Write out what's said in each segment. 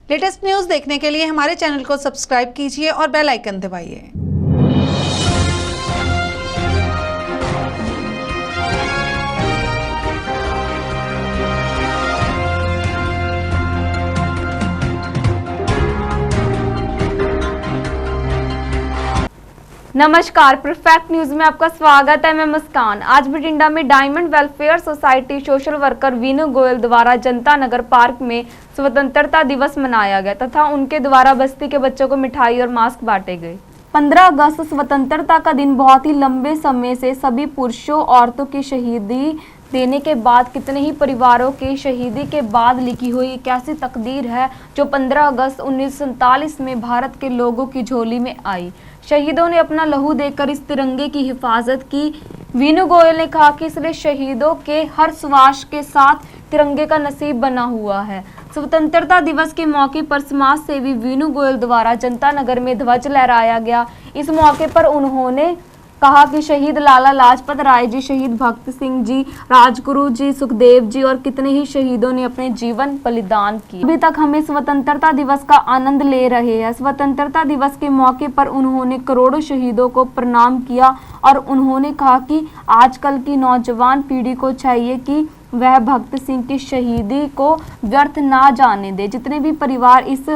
Latest news देखने के लिए हमारे चैनल को सब्सक्राइब कीजिए और बेल आइकन दबाइए। नमस्कार, परफेक्ट न्यूज में आपका स्वागत है। मैं मुस्कान। आज बठिंडा में diamond welfare society social worker Vinu Goyal द्वारा जनता नगर पार्क में स्वतंत्रता दिवस मनाया गया तथा उनके द्वारा बस्ती के बच्चों को मिठाई और मास्क बांटे गए। 15 अगस्त स्वतंत्रता का दिन बहुत ही लंबे समय से सभी पुरुषों औरतों की शहीदी देने के बाद कितने ही परिवारों की शहीदी के बाद लिखी हुई एक ऐसी तकदीर है जो 15 अगस्त 1947 में भारत के लोगों की झोली में आई। शहीदों ने अपना लहू देकर इस तिरंगे की हिफाजत की। वीनू गोयल ने कहा कि इसलिए शहीदों के हर श्वास के साथ तिरंगे का नसीब बना हुआ है। स्वतंत्रता दिवस के मौके पर समाज सेवी वीनू गोयल द्वारा जनता नगर में ध्वज लहराया गया। इस मौके पर उन्होंने कहा कि शहीद लाला लाजपत राय जी, शहीद भगत सिंह जी, राजगुरु जी, सुखदेव जी और कितने ही शहीदों ने अपने जीवन बलिदान किए। अभी तक हमें स्वतंत्रता दिवस का आनंद ले रहे हैं। स्वतंत्रता दिवस के मौके पर उन्होंने करोड़ों शहीदों को प्रणाम किया और उन्होंने कहा कि आजकल की नौजवान पीढ़ी को चाहिए कि वह भगत सिंह की शहीदी को व्यर्थ ना जाने दे। जितने भी परिवार इस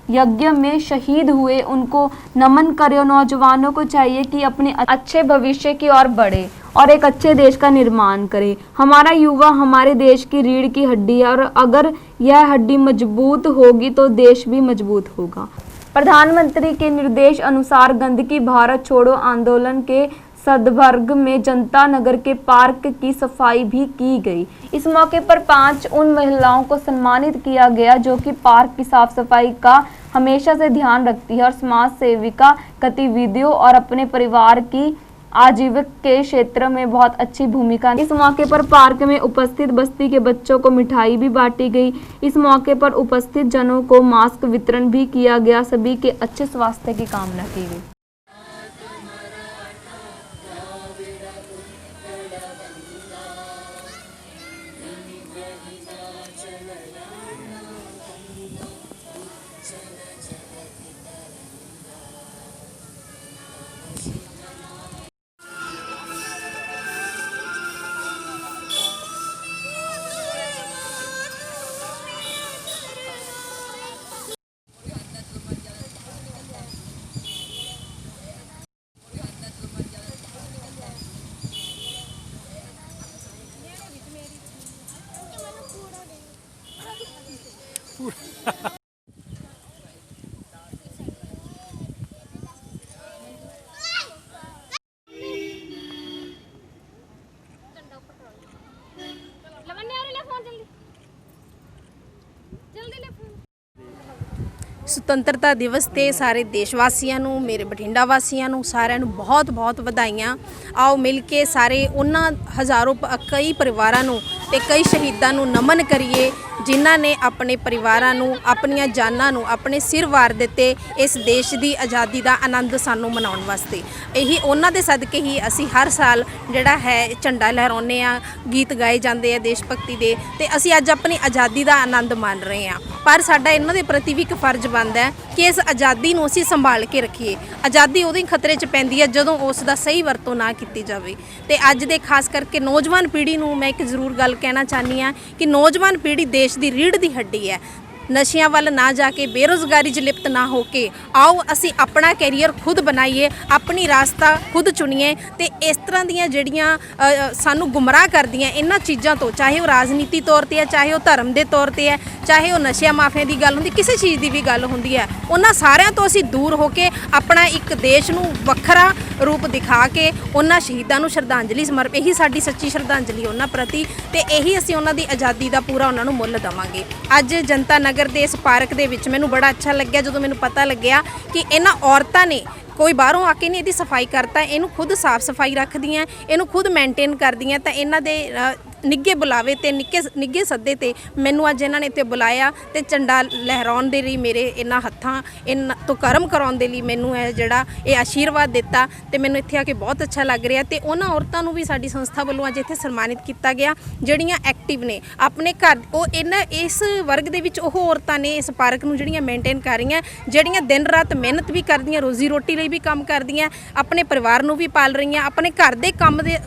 यज्ञ में शहीद हुए उनको नमन करे और नौजवानों को चाहिए कि अपने अच्छे भविष्य की ओर बढ़े और एक अच्छे देश का निर्माण करे। हमारा युवा हमारे देश की रीढ़ की हड्डी है और अगर यह हड्डी मजबूत होगी तो देश भी मजबूत होगा। प्रधानमंत्री के निर्देश अनुसार गंदगी भारत छोड़ो आंदोलन के सदभर्ग में जनता नगर के पार्क की सफाई भी की गई। इस मौके पर 5 उन महिलाओं को सम्मानित किया गया जो कि पार्क की साफ सफाई का हमेशा से ध्यान रखती है और समाज सेविका गतिविधियों और अपने परिवार की आजीविका के क्षेत्र में बहुत अच्छी भूमिका। इस मौके पर पार्क में उपस्थित बस्ती के बच्चों को मिठाई भी बांटी गई। इस मौके पर उपस्थित जनों को मास्क वितरण भी किया गया। सभी के अच्छे स्वास्थ्य की कामना की गई। सुतंत्रता दिवस ते सारे देशवासियों नूं, मेरे बठिंडा वासियों नूं सारिਆਂ ਨੂੰ बहुत बहुत ਵਧਾਈਆਂ। आओ मिल के सारे उन्हां हज़ारों कई परिवारां नूं ते कई शहीदां नूं नमन करिए जिन्हां ने अपने परिवारां नूं, अपनियां जानां नूं, अपने सिर वार दिते इस देश की आज़ादी का आनंद सानूं मनाउण वास्ते। यही उन्हां दे सदके ही असी हर साल जिहड़ा है झंडा लहराउने आ, गीत गाए जाते हैं देश भगती दे ते असी अज अपनी आज़ादी का आनंद मान रहे हैं। पर साडा इन्हां दे प्रति भी एक फर्ज बनता है कि इस आज़ादी नूं असी संभाल के रखीए। आज़ादी उदों ही खतरे च पैंदी है जदों उस दा सही वरतों ना कीती जावे। ते अज दे खास करके नौजवान पीढ़ी नूं मैं एक जरूर गल कहना चाहनी हाँ कि नौजवान पीढ़ी देश की रीढ़ की हड्डी है। नशियां वाल ना जाके, बेरोज़गारी च लिप्त ना होके आओ असी अपना कैरीयर खुद बनाइए, अपनी रास्ता खुद चुनिए ते इस तरह दियां जिहड़ियां सानू गुमराह करदियां इन्हां चीज़ों तो, चाहे वो राजनीति तौर पर है, चाहे वो धर्म के तौर पर है, चाहे वो नशिया माफिया की गल होंदी, किसी चीज़ की भी गल होंदी है, उन्हां सारियां तो असी दूर होके अपना एक देश नूं वखरा रूप दिखा के उन्हां शहीदां नूं श्रद्धांजलि समर्पित, यही साडी सच्ची श्रद्धांजलि उन्हां प्रति ते यही असी उन्हां दी आज़ादी का पूरा उन्हां नूं मुੱਲ देवांगे। अज जनता नगर के इस पार्क दे विच मैनूं बड़ा अच्छा लग्या जदों मैनूं पता लग्या कि इन्हां औरतां ने कोई बाहरों आके नहीं इसकी सफाई करता, इनू खुद साफ सफाई रखदियाँ, इनू खुद मेनटेन करदियाँ। तो इन्हां दे ਨਿੱਘੇ ਬੁਲਾਵੇ ਤੇ ਨਿੱਘੇ ਸੱਦੇ ਤੇ ਮੈਨੂੰ ਅੱਜ ਇਹਨਾਂ ਨੇ ਇੱਥੇ ਬੁਲਾਇਆ ਤੇ ਝੰਡਾ ਲਹਿਰਾਉਣ ਦੇ ਲਈ ਮੇਰੇ ਇਹਨਾਂ ਹੱਥਾਂ ਇਹਨਾਂ ਤੋਂ ਕਰਮ ਕਰਾਉਣ ਦੇ ਲਈ ਮੈਨੂੰ ਇਹ ਜਿਹੜਾ ਇਹ ਆਸ਼ੀਰਵਾਦ ਦਿੱਤਾ ਤੇ ਮੈਨੂੰ ਇੱਥੇ ਆ ਕੇ ਬਹੁਤ ਅੱਛਾ ਲੱਗ ਰਿਹਾ ਤੇ ਉਹਨਾਂ ਔਰਤਾਂ ਨੂੰ ਵੀ ਸਾਡੀ ਸੰਸਥਾ ਵੱਲੋਂ ਅੱਜ ਇੱਥੇ ਸਨਮਾਨਿਤ ਕੀਤਾ ਗਿਆ ਜਿਹੜੀਆਂ ਐਕਟਿਵ ਨੇ ਆਪਣੇ ਘਰ ਉਹ ਇਸ ਵਰਗ ਦੇ ਵਿੱਚ ਉਹ ਔਰਤਾਂ ਨੇ ਇਸ ਪਾਰਕ ਨੂੰ ਜਿਹੜੀਆਂ ਮੇਨਟੇਨ ਕਰ ਰਹੀਆਂ ਜਿਹੜੀਆਂ ਦਿਨ ਰਾਤ ਮਿਹਨਤ ਵੀ ਕਰਦੀਆਂ ਰੋਜ਼ੀ ਰੋਟੀ ਲਈ ਵੀ ਕੰਮ ਕਰਦੀਆਂ ਆਪਣੇ ਪਰਿਵਾਰ ਨੂੰ ਵੀ ਪਾਲ ਰਹੀਆਂ ਆਪਣੇ ਘਰ ਦੇ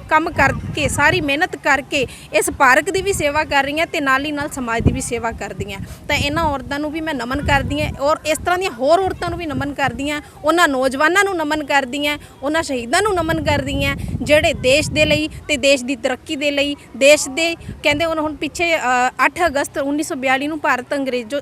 ਕੰਮ ਕਰਕੇ ਸਾਰੀ ਮਿਹਨਤ ਕਰਕੇ ਇਸ ਪਾਰਕ ਦੀ ਵੀ ਸੇਵਾ ਕਰ ਰਹੀਆਂ ਤੇ ਨਾਲ ਹੀ ਨਾਲ ਸਮਾਜ ਦੀ ਵੀ ਸੇਵਾ ਕਰਦੀਆਂ ਤਾਂ ਇਹਨਾਂ ਔਰਤਾਂ ਨੂੰ ਵੀ ਮੈਂ ਨਮਨ ਕਰਦੀ ਹਾਂ ਔਰ ਇਸ ਤਰ੍ਹਾਂ ਦੀਆਂ ਹੋਰ ਔਰਤਾਂ ਨੂੰ ਵੀ ਨਮਨ ਕਰਦੀ ਹਾਂ ਉਹਨਾਂ ਨੌਜਵਾਨਾਂ ਨੂੰ ਨਮਨ ਕਰਦੀ ਹਾਂ ਉਹਨਾਂ ਸ਼ਹੀਦਾਂ ਨੂੰ ਨਮਨ ਕਰਦੀ ਹਾਂ ਜਿਹੜੇ ਦੇਸ਼ ਦੇ ਲਈ ਤੇ ਦੇਸ਼ ਦੀ ਤਰੱਕੀ ਦੇ ਲਈ ਦੇਸ਼ ਦੇ ਕਹਿੰਦੇ ਹੁਣ ਪਿੱਛੇ 8 ਅਗਸਤ 1942 ਨੂੰ ਭਾਰਤ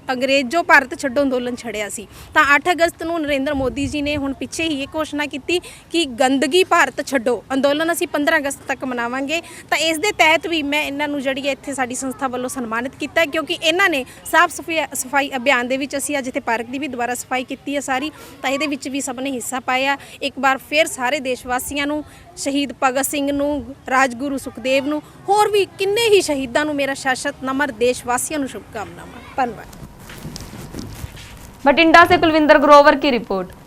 ਅੰਗਰੇਜ਼ੋ ਭਾਰਤ ਛੱਡੋ ਅੰਦੋਲਨ ਛੜਿਆ ਸੀ ਤਾਂ 8 ਅਗਸਤ ਨੂੰ ਨਰਿੰਦਰ ਮੋਦੀ ਜੀ ਨੇ ਹੁਣ ਪਿੱਛੇ ਹੀ ਇਹ ਘੋਸ਼ਣਾ ਕੀਤੀ ਕਿ ਗੰਦਗੀ ਭਾਰਤ ਛੱਡੋ ਅੰਦੋਲਨ ਅਸੀਂ 15 ਅਗਸਤ ਤੱਕ ਮਨਾਵਾਂਗੇ ਤਾਂ ਇਸ ਦੇ ਤਹਿਤ ਵੀ ਮੈਂ ਇਹਨਾਂ ਨੂੰ ਜਿਹੜੀ ਇੱਥੇ ਸਾਡੀ ਸੰਸਥਾ ਵੱਲੋਂ ਸਨਮਾਨਿਤ ਕੀਤਾ ਕਿਉਂਕਿ ਇਹਨਾਂ ਨੇ ਸਾਫ਼ ਸਫਾਈ ਅਭਿਆਨ ਦੇ ਵਿੱਚ ਅਸੀਂ ਅੱਜ ਇੱਥੇ ਪਾਰਕ ਦੀ ਵੀ ਦੁਬਾਰਾ ਸਫਾਈ ਕੀਤੀ ਹੈ ਸਾਰੀ ਤਾਂ ਇਹਦੇ ਵਿੱਚ ਵੀ ਸਭ ਨੇ ਹਿੱਸਾ ਪਾਇਆ ਇੱਕ ਵਾਰ ਫਿਰ ਸਾਰੇ ਦੇਸ਼ ਵਾਸੀਆਂ ਨੂੰ ਸ਼ਹੀਦ ਭਗਤ ਸਿੰਘ ਨੂੰ ਰਾਜਗੁਰੂ ਸੁਖਦੇਵ ਨੂੰ ਹੋਰ ਵੀ ਕਿੰਨੇ ਹੀ ਸ਼ਹੀਦਾਂ ਨੂੰ ਮੇਰਾ ਸ਼ਾਸ਼ਤ ਨਮਰ ਦੇਸ਼ वासियों को शुभकामनाएं। धन्यवाद। बठिंडा से कुलविंदर ग्रोवर की रिपोर्ट।